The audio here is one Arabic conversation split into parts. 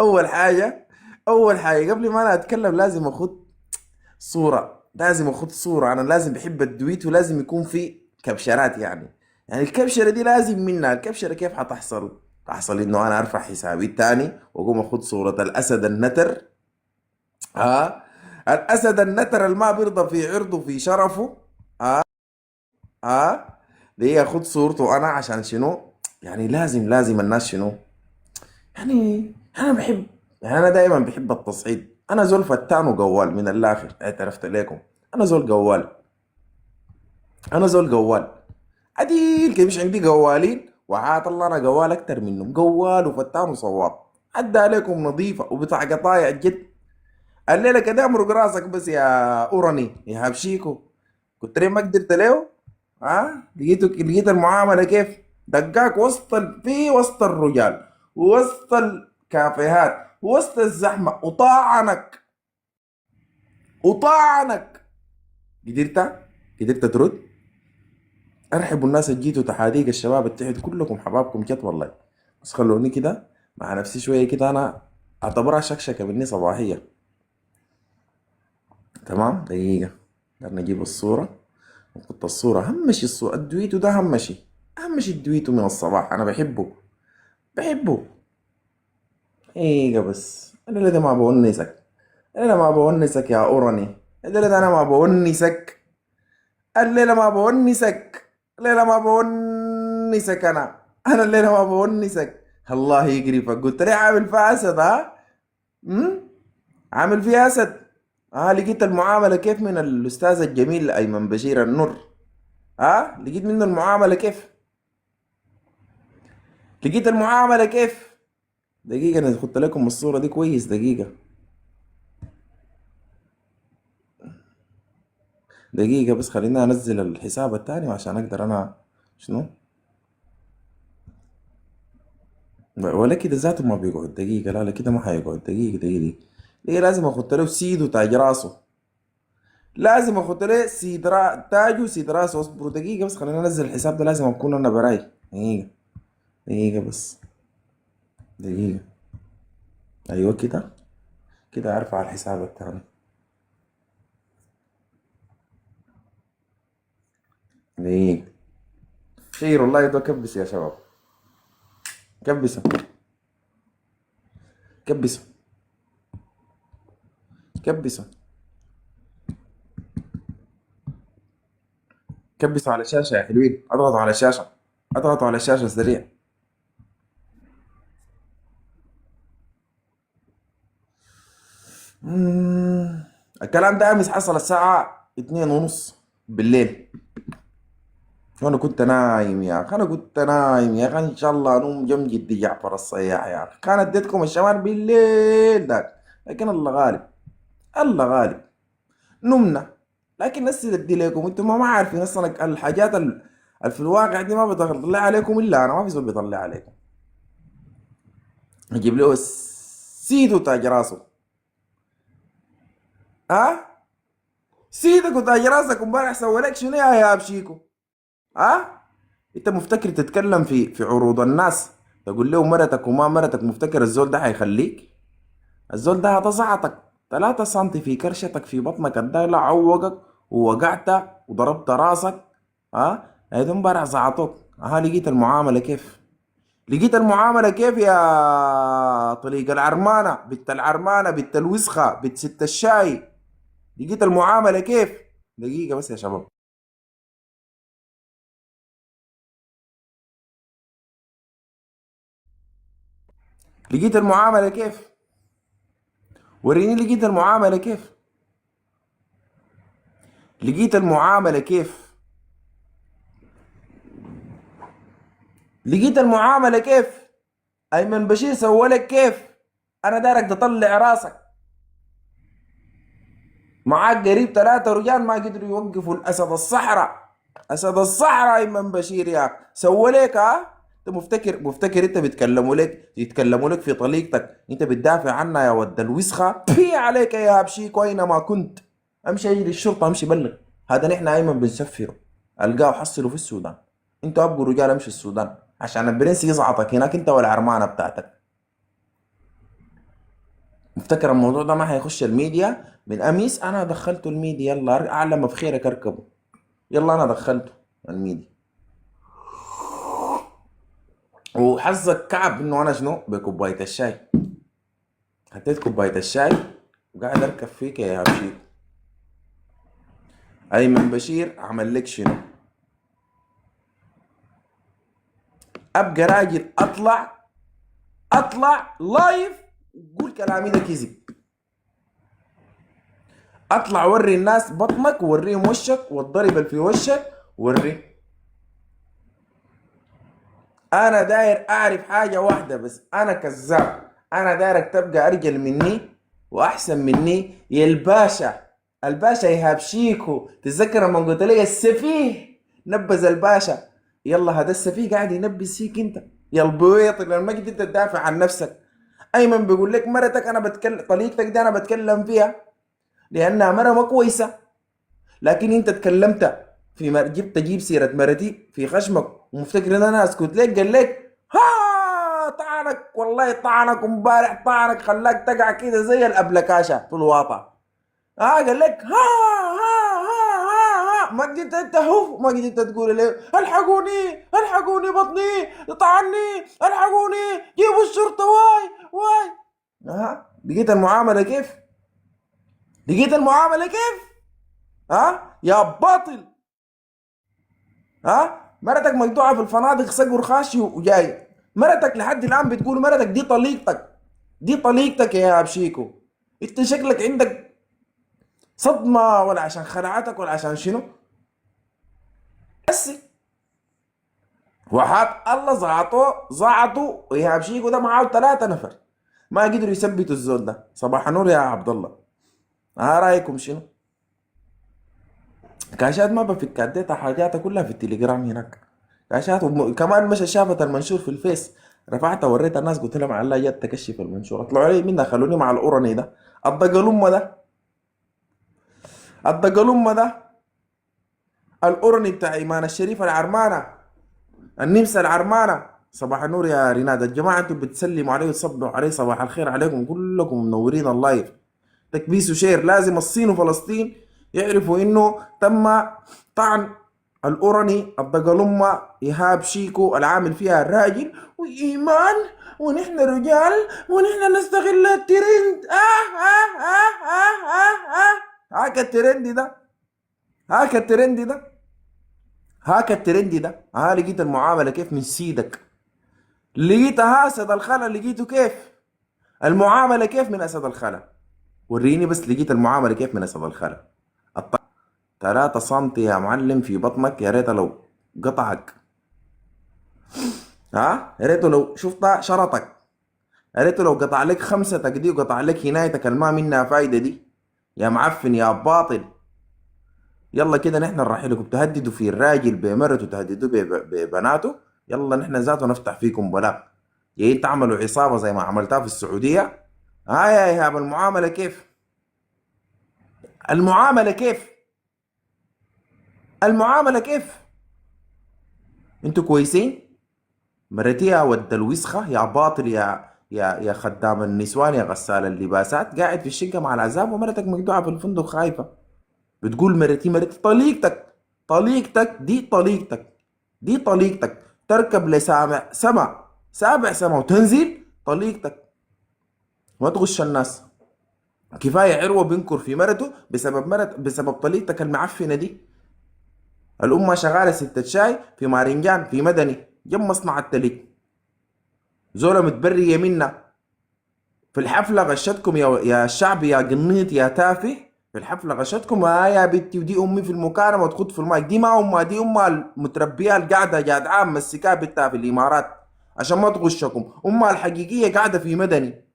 اول حاجه اول حاجه قبل ما انا اتكلم لازم اخد صوره، لازم اخد صوره. انا لازم بحب الدويت ولازم يكون في كبشرات يعني الكبشره دي لازم منها. الكبشره كيف حتحصل؟ تحصل انه انا ارفع حسابي التاني واقوم اخد صوره الاسد النتر. ها، الاسد النتر اللي ما بيرضى في عرضه في شرفه. ها، دي اخد صورته انا عشان شنو؟ يعني لازم الناس شنو، يعني انا بحب، يعني انا دائما بحب التصعيد. انا زول فتان وقوال من الاخر، اعترفت لكم. انا زول قوال، انا زول قوال عديل كده. مش عندي قوالين وعاد الله، انا قوال اكتر منهم، قوال وفتان وصواب. عدى عليكم نظيفه وبتاع قطايع جد. الليله كده امرق راسك بس يا اوراني يا هبشيكو. كنت ليه ما قدرت له؟ ها، لقيت المعامله كيف؟ دقاك وسط في وسط الرجال ووسط الكافيهات وسط الزحمه وطاعنك وطاعنك. قدرت قدرت ترد؟ ارحبوا الناس اللي جيتوا تحاديق الشباب التحت، كلكم حبابكم جد والله. بس خلوني كده مع نفسي شويه كده، انا اعتبرها شكشكه مني صباحيه. تمام، دقيقه بدنا نجيب الصوره ونحط الصوره. همشي الصوره الدويتو ده، همشي الدويتو من الصباح، انا بحبه. ايه بس الليله ده ما بونسك، الليله ما بونسك يا اوراني، الليله ده انا ما بونسك، الليله ما بونسك، الليله ما بونسك انا الليله ما بونسك. الله يقرفك، قلت لي عامل فيها اسد ها؟ عامل فيها اسد. لقيت المعامله كيف من الاستاذ الجميل ايمن بشير النور؟ لقيت منه المعامله كيف؟ لقيت المعامله كيف؟ دقيقه انا خدت لكم الصوره دي كويس. دقيقه بس خليني انزل الحساب التاني عشان اقدر انا شنو. ولا كده ذاته ما بيقعد. دقيقة، لا لا كده ما حيقعد. دقيقة لازم اخد له سيد وتاج راسه. لازم اخد له تاج وسيد راسه. اصبروا دقيقة بس خلينا انزل الحساب ده، لازم اكون انا براي. دقيقة بس. دقيقة. ايوه كده، كده ارفع الحساب التاني. دقيقة. خير والله ده كبس يا شباب. كبسوا كبسوا كبسوا كبسوا على الشاشة يا حلوين. اضغطوا على الشاشة، اضغطوا على الشاشة سريع. مم. الكلام ده امس حصل الساعة 2:30 بالليل. وانا كنت نايم يا اخي، انا كنت نايم يا اخي. ان شاء الله انوم جم جدي جعفر الصياح يا اخي. كان اديتكم الشمال بالليل ده، لكن الله غالب، الله غالب. نمنا. لكن نسي ادي لكم انتم ما عارفين اصلا الحاجات في الواقع دي ما بيطلع عليكم الا انا، ما في زول بيطلع عليكم. نجيب له سيدو تاج راسه. ها، سيدك وتاج راسك امبارح سوى لك شنو يا بشيكو؟ ها، انت مفتكر تتكلم في عروض الناس تقول له مرتك وما مرتك؟ مفتكر الزول ده حيخليك؟ الزول ده هتصعطك 3 سنتي في كرشتك في بطنك الدايلة، عوقك ووقعت وضربت راسك. هيدا امبارح زعطوك. لقيت المعاملة كيف؟ لقيت المعاملة كيف يا طليق العرمانة بنت العرمانة بنت الوسخة بنت ست الشاي؟ لقيت المعاملة كيف؟ دقيقة بس يا شباب. لقيت المعاملة كيف؟ وريني لقيت المعاملة كيف؟ لقيت المعاملة كيف؟ لقيت المعاملة كيف؟ أيمن بشير سوالك كيف؟ أنا دارك تطلع راسك. معاك قريب 3 رجال ما قدروا يوقفوا الأسد الصحراء. أسد الصحراء أيمن بشير يا أخي سوالك. أنت مفتكر أنت يتكلموا لك في طليقتك، أنت بتدافع عنها يا ود الوسخة. في عليك يا هبشيك وأينما كنت. أمشي أجري الشرطة، أمشي بلغ. هذا نحن أيمن بنسفره. ألقاه حصله في السودان. أنتوا أبقوا رجال أمشي السودان عشان البرنس يزعطك هناك أنت والعرمانة بتاعتك. مفتكر الموضوع ده ما هيخش الميديا من اميس، انا دخلته الميديا، يلا اعلم بخيرك اركبه، يلا انا دخلته الميديا. وحظك كعب انه انا شنو بكوبايه الشاي، حطيت كوبايه الشاي وقاعد اركب فيك يا بشير. ايمن بشير عمل لك شنو؟ ابقى راجل اطلع لايف قول كلامي ده كذب، اطلع وري الناس بطنك ووريهم وشك والضرب اللي في وشك وري. انا داير اعرف حاجة واحدة بس، انا كذاب، انا دايرك تبقى ارجل مني واحسن مني يا الباشا. الباشا ايهاب شيكو، تتذكر لما قلت لي السفيه نبذ الباشا؟ يلا هذا السفيه قاعد ينبذ فيك انت يا البويط اللي ما قدرت تدافع عن نفسك. ايمن بيقول لك مرتك انا بتكلم، طليقتك دي انا بتكلم فيها لانها مرة ما كويسة، لكن انت تكلمت في جبت تجيب سيرة مرتي في خشمك ومفتكر ان انا اسكت لك. قال لك ها طعنك، والله طعنك امبارح، طعنك خلاك تقع كده زي الابلكاشة في الواطة. ها قال لك ها ما قدرت انت ما قدرت تقول لي الحقوني بطني طعني الحقوني جيبوا الشرطة واي. ها لقيت المعاملة كيف؟ لقيت المعاملة كيف؟ ها يا باطل. ها مرتك مقطوعه في الفنادق صقر خاشي وجاي، مرتك لحد الان بتقول مرتك دي طليقتك، دي طليقتك يا ابشيكو. انت شكلك عندك صدمه ولا عشان خلعتك ولا عشان شنو؟ بس وحات الله زعطوا يا ابشيكو ده معاه 3 نفر ما قدروا يثبتوا الزول ده. صباح النور يا عبد الله، ها رايكم شنو؟ كاشات ما بفك، اديتها حاجاتها كلها في التليجرام هناك كاشات، وكمان مش شافت المنشور في الفيس، رفعتها وريتها الناس قلت لهم على الله جت تكشف المنشور، طلعوا علي منها خلوني مع الاورني ده الدقلومه ده، الدقلومه ده الاورني بتاع ايمان الشريف العرمانه، النمسا العرمانه. صباح النور يا ريناد، الجماعه انتم بتسلموا عليه وتصبحوا عليه، صباح الخير عليكم كلكم منورين اللايف. تكبيس وشير، لازم الصين وفلسطين يعرفوا انه تم طعن الاورني الدقلمة ايهاب شيكو العامل فيها الراجل وايمان، ونحن رجال ونحن نستغل الترند. هاك الترند ده، هاك الترند ده، هاك الترند ده. لقيت المعاملة كيف من سيدك؟ لقيتها اسد الخلا، لقيته كيف المعاملة كيف من اسد الخلا؟ وريني بس لقيت المعاملة كيف من اسد الخلا. 3 سنتي يا معلم في بطنك، يا ريت لو قطعك، يا ريت لو شفتها شرطك، يا ريت لو قطع لك 5 دي وقطع لك هنايتك الما منها فايدة دي يا معفن يا باطل. يلا كده نحن نراح لكم تهددوا في الراجل بمرته تهددوا ببناته، يلا نحن ذاته نفتح فيكم بلاغ، جايين تعملوا عصابة زي ما عملتها في السعودية. يا ايهاب المعاملة كيف؟ المعاملة كيف؟ المعاملة كيف؟ انتوا كويسين؟ مرتيها ود الوسخة يا باطل، يا خدام النسوان يا غسال اللباسات، قاعد في الشقة مع العذاب ومرتك مقطوعة في الفندق خايفة. بتقول مرتي طليقتك، طليقتك دي طليقتك، دي طليقتك تركب سابع سما وتنزل طليقتك. ما تغش الناس، كفاية عروة بينكر في مرته بسبب طليقتك المعفنة دي. الأمة شغالة ستة شاي في مارنجان في مدني جنب مصنع التليك، زولة متبرية منا في الحفلة غشتكم يا الشعب يا قنيط يا تافه. في الحفلة غشتكم يا بنتي، ودي أمي في المكالمة وتخط في المايك، دي ما أمها، دي أمها المتربية القاعدة جاد عام مسكاها بنتها في الإمارات عشان ما تغشكم. أمها الحقيقية قاعدة في مدني،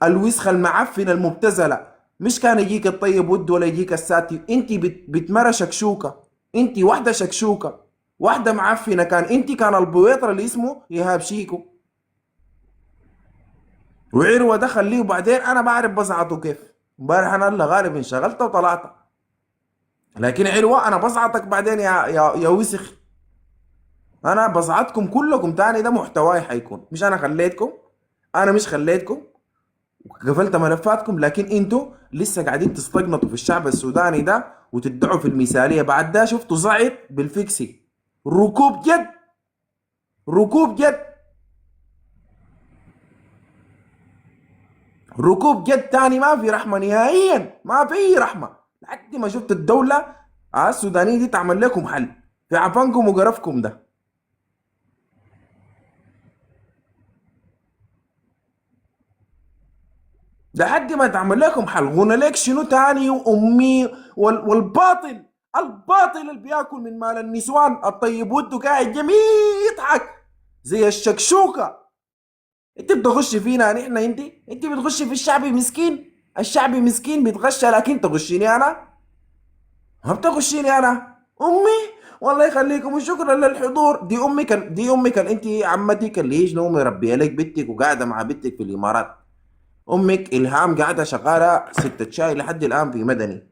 الوسخة المعفنة المبتذلة. مش كان يجيك الطيب ود ولا يجيك الساتي، انت بتمرة شكشوكة، انت واحدة شكشوكة، واحدة معفنة. كان البويطر اللي اسمه ايهاب شيكو، وعروة ده خليه. وبعدين انا بعرف بزعطه كيف. امبارح انا اللي غالب انشغلت وطلعت، لكن عروة انا بزعطك بعدين يا وسخ. انا بزعطكم كلكم تاني، ده محتواي حيكون، مش انا خليتكم، انا مش خليتكم. قفلت ملفاتكم، لكن انتوا لسه قاعدين تستقنطوا في الشعب السوداني ده وتدعوا في المثاليه. بعد ده شفتوا زعط بالفيكسي. ركوب جد، ركوب جد، ركوب جد تاني. ما في رحمه نهائيا، ما في اي رحمه لحد ما شفت الدوله السودانيه دي تعمل لكم حل في عفانكم وقرفكم ده. لحد ما تعمل لكم حل. غنى لك شنو تاني وامي والباطل، الباطل اللي بياكل من مال النسوان الطيب وده قاعد جميل يضحك زي الشكشوكه. انت بتغش فينا نحن، انت بتغش في الشعب مسكين. الشعب مسكين بيتغشى، لكن تغشيني انا؟ ما بتغشيني انا. امي، والله يخليكم وشكرا للحضور. دي امك انت عمتك اللي هي شنو مربيه لك بنتك وقاعده مع بنتك في الامارات. امك الهام قاعده شغاله ستة شاي لحد الان في مدني.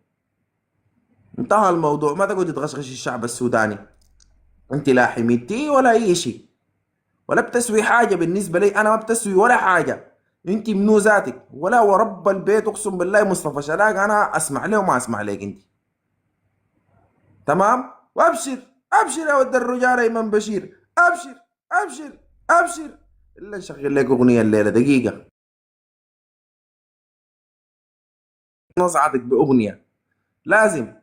انتهى الموضوع. ما تقعد تغشغش الشعب السوداني. انت لا حميتي ولا اي شيء، ولا بتسوي حاجه بالنسبه لي. انا ما بتسوي ولا حاجه. انت منو ذاتك؟ ولا ورب البيت اقسم بالله مصطفى شلاق انا اسمع له وما اسمع لك انت. تمام. وابشر، ابشر يا ود الرجال ايمن بشير، ابشر، ابشر، ابشر. الا نشغل لك اغنيه الليله دقيقه، نصعدك باغنيه لازم.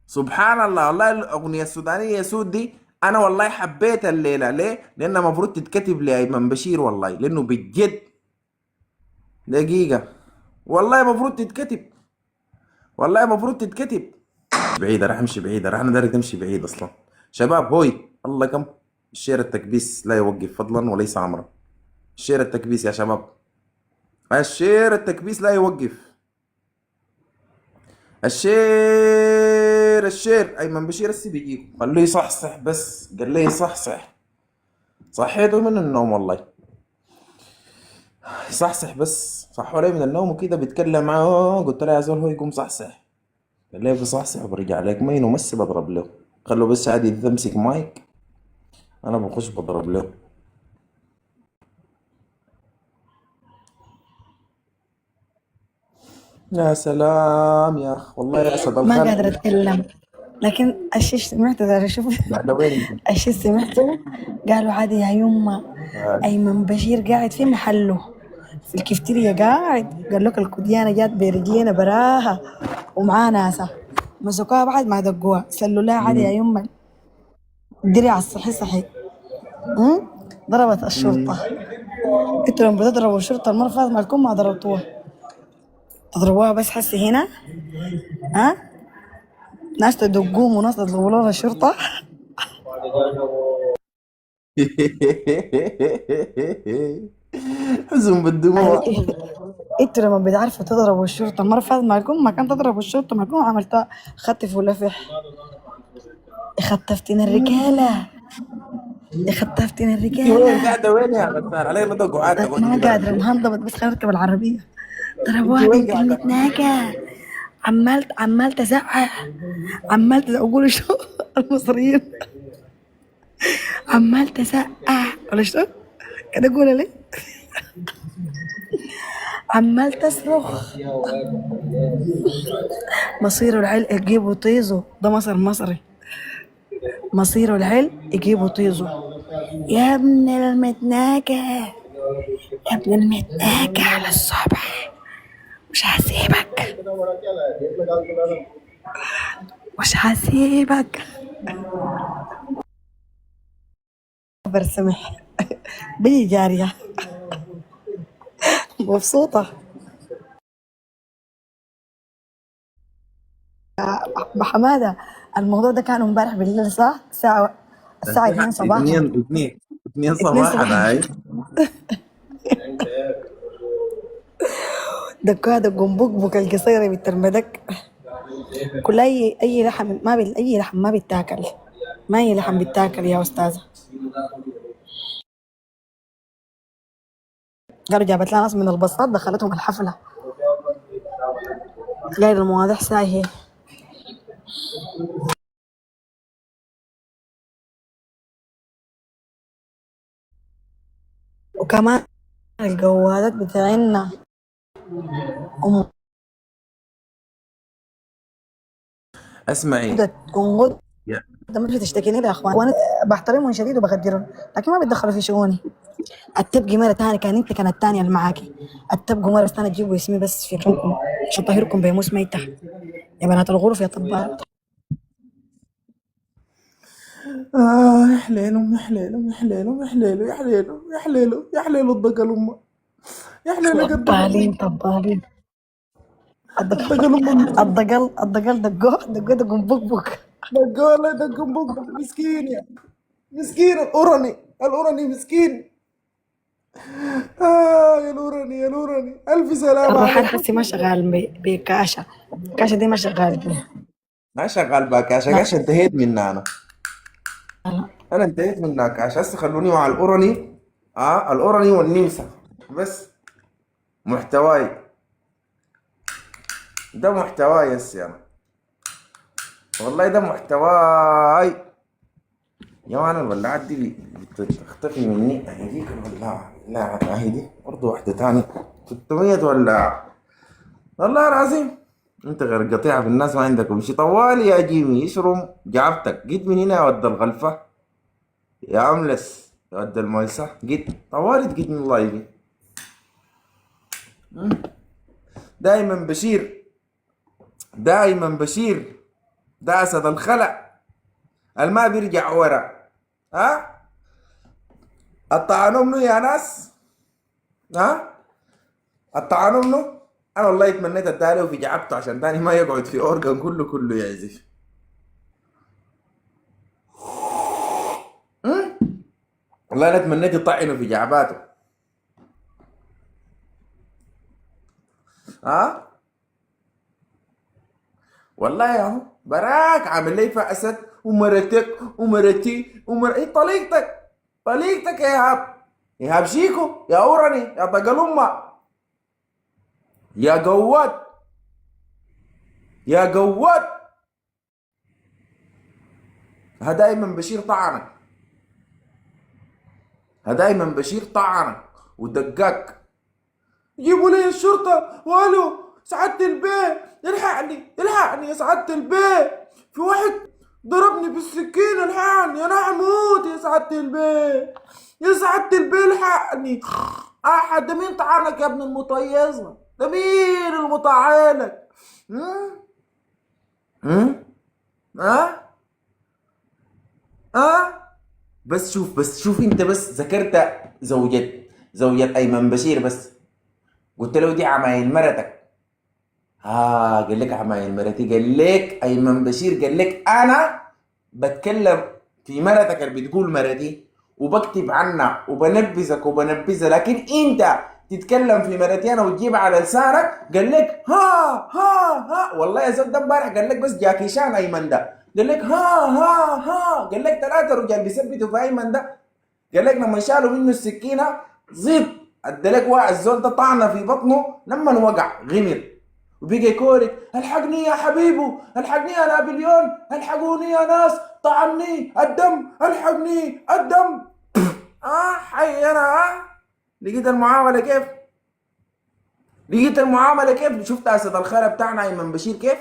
سبحان الله، والله الاغنيه السودانيه يا سود دي انا والله حبيت الليله. ليه؟ لانها المفروض تتكتب لايمن بشير والله، لانه بجد. دقيقه، والله المفروض تتكتب، والله المفروض تتكتب. بعيده، راح امشي بعيده، راح انا داير تمشي بعيد اصلا. شباب هوي، الله كم. الشير التكبيس لا يوقف فضلا وليس امرا. الشير التكبيس يا شباب، الشير التكبيس لا يوقف. الشير ايمن بشير السي بيجيكم. خليه يصحصح بس، قال لي يصحصح. صحيته من النوم والله. صحصح بس، صحوا لي من النوم وكده بيتكلم معاه. قلت له يا زول هو يقوم صحصح. قال لي بصحصح وبرجع لك مين ومسي بضرب له. خلوا بس عادي تمسك مايك، انا بخش بضرب له. يا سلام يا اخ، والله يا اسد ما الخلق. قادرة أتكلم، لكن الشي سمعته ده أشوف. بعد وين انت؟ الشي سمعته قالوا عادي يا يما أيمن بشير قاعد في محله في الكفتيريا قاعد، قال لك الكديانة جات برجلينا براها ومعاه ناسها مسكوها بعد ما دقوها سلوا لها عادي يا يما الدرع الصحي صحي. أم؟ ضربت الشرطة. انتوا لما بتضربوا الشرطة المرة اللي فاتت مالكم ما ضربتوها، تضربوها بس حسي هنا. ها، ناس تدقوهم وناس تضربوا لها الشرطة. حزن يعني بالدموع. انتوا لما بتعرفوا تضربوا الشرطة المرة اللي فاتت معكم ما كان تضربوا الشرطة معكم عملتها خطف ولفح. خطفتين الرجالة، خطفتين انت وين الرجالة. قاعده؟ وين يا غسان؟ علي نضق قعدت ما اقعدي برا. قادرة انهضبت بس خلينا نركب العربية. انت ضربوها وين بنت قاعده؟ المتناكة. عمال تزعق، عمال اقول شو المصريين، عمال تزعق ولا شو كده اقول ليه، عمال تصرخ. مصير العلق يجيبوا طيزه، ده مصر مصري. مصير العلق يجيبوا طيزه. يا ابن المتناكة، يا ابن المتناكة على الصبح، مش هسيبك، مش هسيبك. برسمح بي جارية مبسوطة. بحمادة، الموضوع ده كان امبارح بالليل صح؟ الساعة 2 صباحا. اثنين اثنين اثنين 2 صباحا صباحا هاي. دكوها دقهم بقبق القصيرة بالترمدك. كل أي لحم ما أي لحم ما بيتاكل، ما أي لحم بيتاكل يا أستاذة. قالوا جابت لها ناس من البساط دخلتهم الحفلة، غير المواضيع سايهة. وكمان الجوالات بتاعنا اسمعي انقض. يا ما تشتكيني لي يا اخوان، وانا بحترمهم شديد وبقدرهم، لكن ما بيتدخلوا في شؤوني. التبقي مرة تاني كان انت كانت التانية اللي معاكي، التبقوا مرة تانية تجيبوا اسمي بس في حكمكم عشان طهيركم بيموس ميتة يا بنات الغرف يا طبال. يا حليلو يا حليلو يا حليلو يا حليلو يا حليلو يا حليلو يا حليلو الدقل امه، يا حليلو قد طبالين طبالين. الدقل امه الدقل دقوا بقبق. دق والله دق بق مسكين يا مسكين الأورني الأورني مسكين. يا الأورني يا الأورني ألف سلامة الرحال عليك. حسي ما شغال بكاشة، كاشة دي ما شغال بيها. ما شغال باكاشا لا كاشا انتهيت منها أنا. لا. أنا انتهيت منها كاشا، هسه خلوني مع الأورني. الأورني والنمسا بس. محتواي ده محتواي هسه أنا، والله ده محتواي. يا مان الولاعات دي بتختفي مني، اهي ديك الولاعة، لا اهي دي برضه واحدة تاني 600 ولاعة. والله العظيم انت غير قطيعة في الناس ما عندكم شي. طوالي يا جيمي يشرم جعبتك جيت من هنا يا ود الغلفة، يا أملس يا ود المويسة، جيت طوالي تجيت من الله يجي. دايما بشير دايما بشير، ده أسد الخلع الما بيرجع ورا. ها الطعنوا منه يا ناس، ها الطعنوا منه. انا والله تمنيت اداله في جعبته عشان تاني ما يقعد في اورجن كله يعزف. والله انا تمنيت يطعنه في جعباته. ها والله يا هو براك عامل لي فأسد ومرتك ومرتي طليقتك طليقتك يا ايهاب، ايهاب شيكو يا اوراني يا طقل امه يا قواد يا قواد. ها دايما بشير طعنك، ها دايما بشير طعنك ودقاك. جيبوا لي الشرطة والو سعادة البيه، الحقني الحقني يا سعادة البيه، في واحد ضربني بالسكين، الحقني انا هموت يا سعادة البيه، يا سعادة البيه الحقني. احد ده مين طعنك يا ابن المطيزة؟ ده مين المطعنك؟ هم؟ هم؟ ها ها بس شوف انت بس ذكرت زوجة ايمن بشير بس، قلت له دي عمايل مرتك. قال لك عمايل مرتي، قال لك ايمن بشير قال لك انا بتكلم في مرتك اللي بتقول مرتي وبكتب عنها وبنبذك وبنبذها، لكن انت تتكلم في مرتي انا وتجيب على لسانك. قال لك ها والله يا زلمه ده امبارح قال لك بس جاكيشان ايمن ده، قال لك ها قال لك 3 رجال بيثبتوا في ايمن ده. قال لك لما شالوا منه السكينه زيد ادالك واحد الزول ده طعنه في بطنه لما وقع غمر وبقى يكورك الحقني يا حبيبو الحقني يا نابليون الحقوني يا ناس طعني الدم الحقني الدم. حي انا لقيت المعامله كيف؟ لقيت المعامله كيف؟ شفت اسد الخيره بتاعنا ايمن بشير كيف؟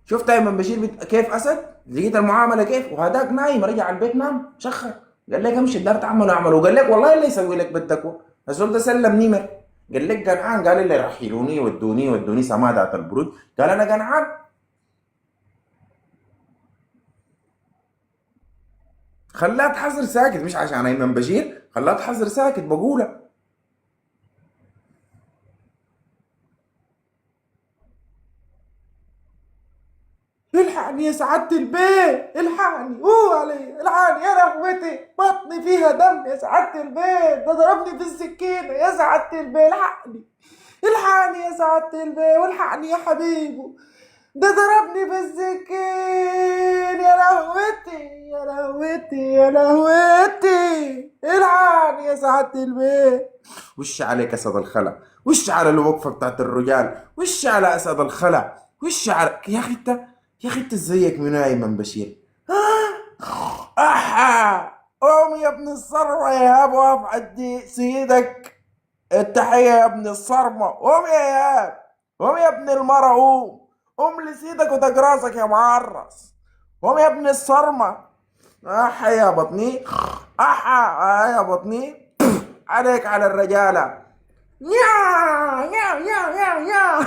شفت ايمن بشير كيف اسد؟ لقيت المعامله كيف؟ وهداك نايم رجع البيت نام شخر، قال لك امشي الدار تعمل اعمل، وقال لك والله اللي يسوي لك بدك الزول ده سلم نمر. قال لك قنعان، قال لي رحلوني ودوني سمادة البرود، قال انا قنعان. خلاه تحذر ساكت مش عشان ايمن بشير، خلاه تحذر ساكت بقولها. الحقني يا سعادة البيه الحقني، علي الحقني يا رغبتي بطني فيها دم يا سعادة البيه، ده ضربني بالسكينة يا سعادة البيه الحقني الحقني يا سعادة البيه والحقني يا حبيبه، ده ضربني بالسكين يا لهوتي يا لهوتي يا لهوتي الحقني يا سعادة البيه. وش عليك اسد الخلا، وش على الوقفة بتاعت الرجال، وش على اسد الخلا، وش على يا اخي انت، يا اخي انت زيك من ايمن بشير. احا قوم يا ابن الثروة يا ابو افعد سيدك التحية يا ابن الصرمة. قوم يا ياب، قوم يا ابن المرة، قوم، قوم لسيدك ودق راسك يا معرس. قوم يا ابن الصرمة. احا يا بطني، احا يا بطني. عليك على الرجالة. يا يا يا يا يا